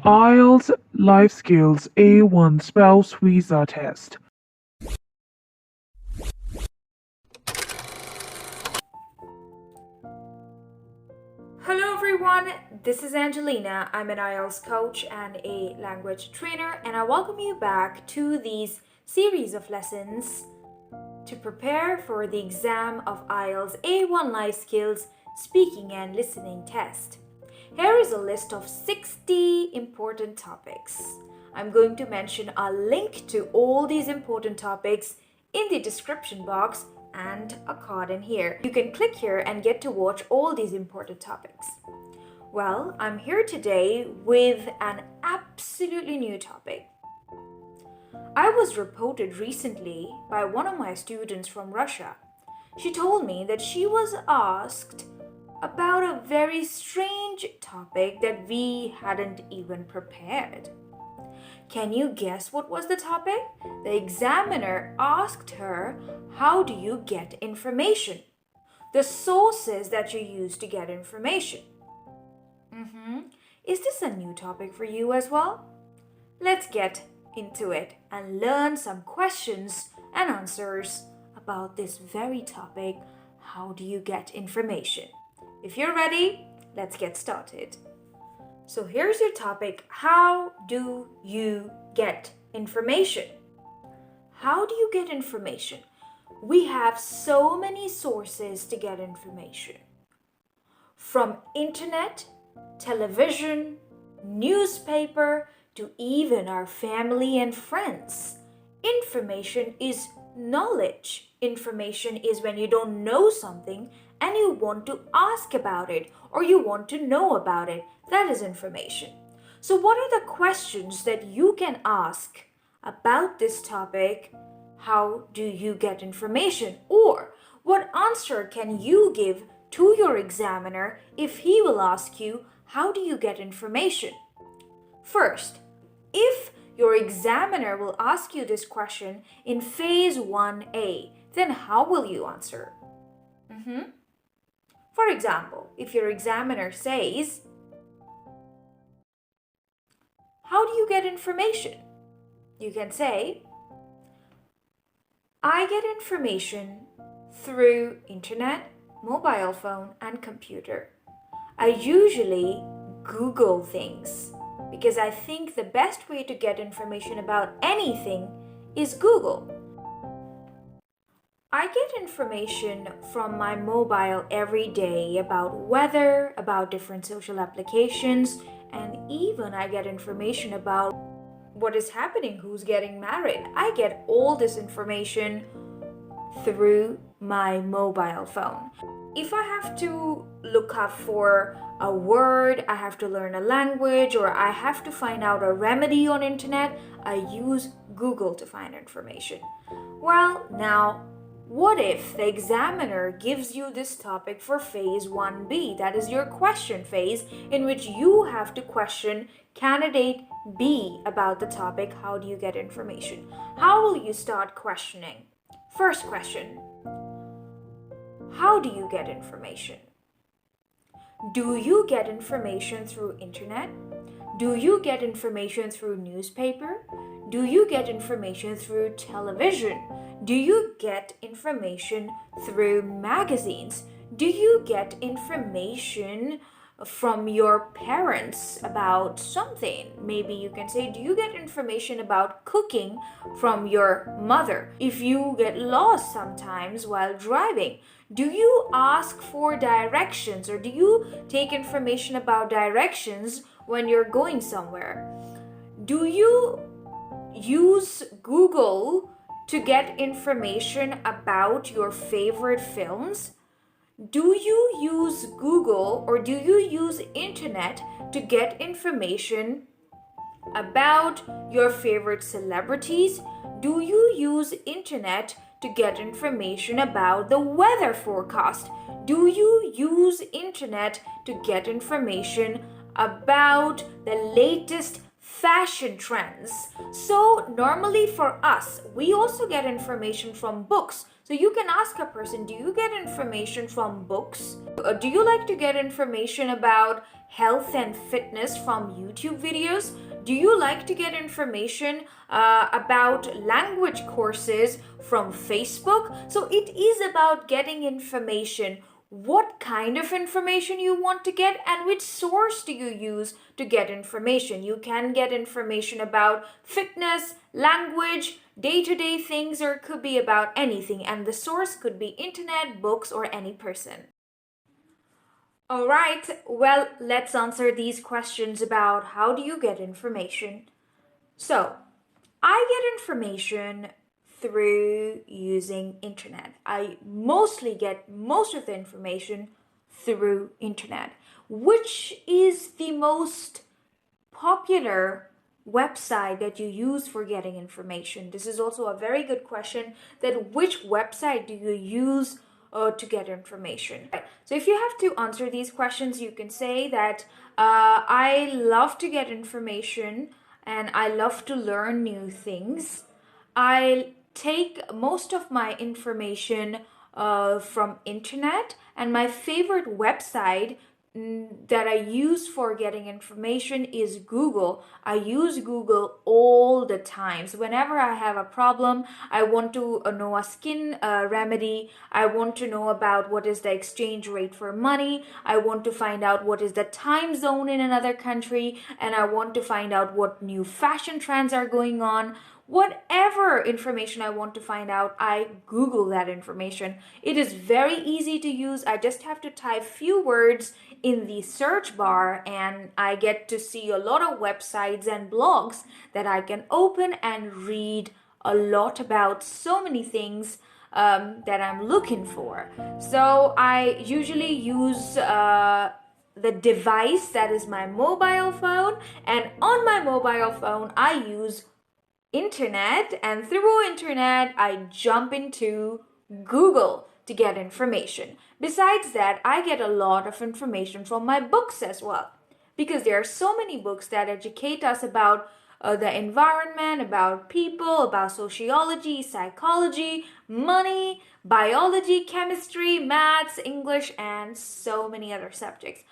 IELTS Life Skills A1 Spouse Visa Test. Hello everyone, this is Angelina. I'm an IELTS coach and a language trainer, and I welcome you back to these series of lessons to prepare for the exam of IELTS A1 Life Skills Speaking and Listening Test. Here is a list of 60 important topics. I'm going to mention a link to all these important topics in the description box and a card in here. You can click here and get to watch all these important topics. Well, I'm here today with an absolutely new topic. I was reported recently by one of my students from Russia. She told me that she was asked about a very strange topic that we hadn't even prepared. Can you guess what was the topic? The examiner asked her, how do you get information? The sources that you use to get information. Is this a new topic for you as well? Let's get into it and learn some questions and answers about this very topic. How do you get information? If you're ready, let's get started. So here's your topic. How do you get information? How do you get information? We have so many sources to get information. From internet, television, newspaper, to even our family and friends. Information is knowledge. Information is when you don't know something and you want to ask about it or you want to know about it. That is information. So what are the questions that you can ask about this topic? How do you get information? Or what answer can you give to your examiner if he will ask you, how do you get information? First, if your examiner will ask you this question in phase 1A, then how will you answer? For example, if your examiner says, how do you get information? You can say, I get information through internet, mobile phone, and computer. I usually Google things because I think the best way to get information about anything is Google. I get information from my mobile every day about weather, about different social applications, and even I get information about what is happening, who's getting married. I get all this information through my mobile phone. If I have to look up for a word, I have to learn a language, or I have to find out a remedy on internet, I use Google to find information. Well, now, what if the examiner gives you this topic for phase 1B? That is your question phase, in which you have to question candidate B about the topic, how do you get information? How will you start questioning? First question, how do you get information? Do you get information through internet? Do you get information through newspaper? Do you get information through television? Do you get information through magazines? Do you get information from your parents about something? Maybe you can say, do you get information about cooking from your mother? If you get lost sometimes while driving, do you ask for directions, or do you take information about directions when you're going somewhere? Do you use Google to get information about your favorite films? Do you use Google or do you use internet to get information about your favorite celebrities? Do you use internet to get information about the weather forecast? Do you use internet to get information about the latest fashion trends. So normally for us, we also get information from books. So you can ask a person, do you get information from books? Do you like to get information about health and fitness from YouTube videos? Do you like to get information about language courses from Facebook? So it is about getting information. What kind of information you want to get and which source do you use to get information. You can get information about fitness, language, day-to-day things, or it could be about anything, and the source could be internet, books, or any person. All right, well, let's answer these questions about how do you get information. So, I get information through using internet. I mostly get most of the information through internet. Which is the most popular website that you use for getting information? This is also a very good question, that which website do you use to get information? So if you have to answer these questions, you can say that I love to get information and I love to learn new things. I take most of my information from internet, and my favorite website that I use for getting information is Google. I use Google all the time. So whenever I have a problem, I want to know a skin remedy, I want to know about what is the exchange rate for money, I want to find out what is the time zone in another country, and I want to find out what new fashion trends are going on. Whatever information I want to find out, I Google that information. It is very easy to use. I just have to type few words in the search bar and I get to see a lot of websites and blogs that I can open and read a lot about so many things that I'm looking for. So I usually use the device that is my mobile phone, and on my mobile phone I use internet, and through internet I jump into Google to get information. Besides that, I get a lot of information from my books as well, because there are so many books that educate us about the environment, about people, about sociology, psychology, money, biology, chemistry, maths, English, and so many other subjects.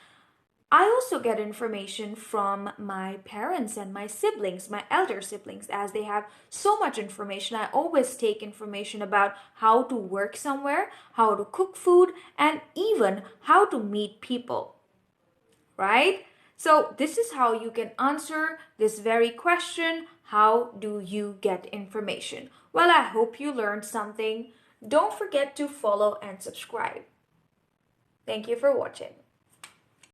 I also get information from my parents and my siblings, my elder siblings, as they have so much information. I always take information about how to work somewhere, how to cook food, and even how to meet people, right? So this is how you can answer this very question, how do you get information? Well, I hope you learned something. Don't forget to follow and subscribe. Thank you for watching.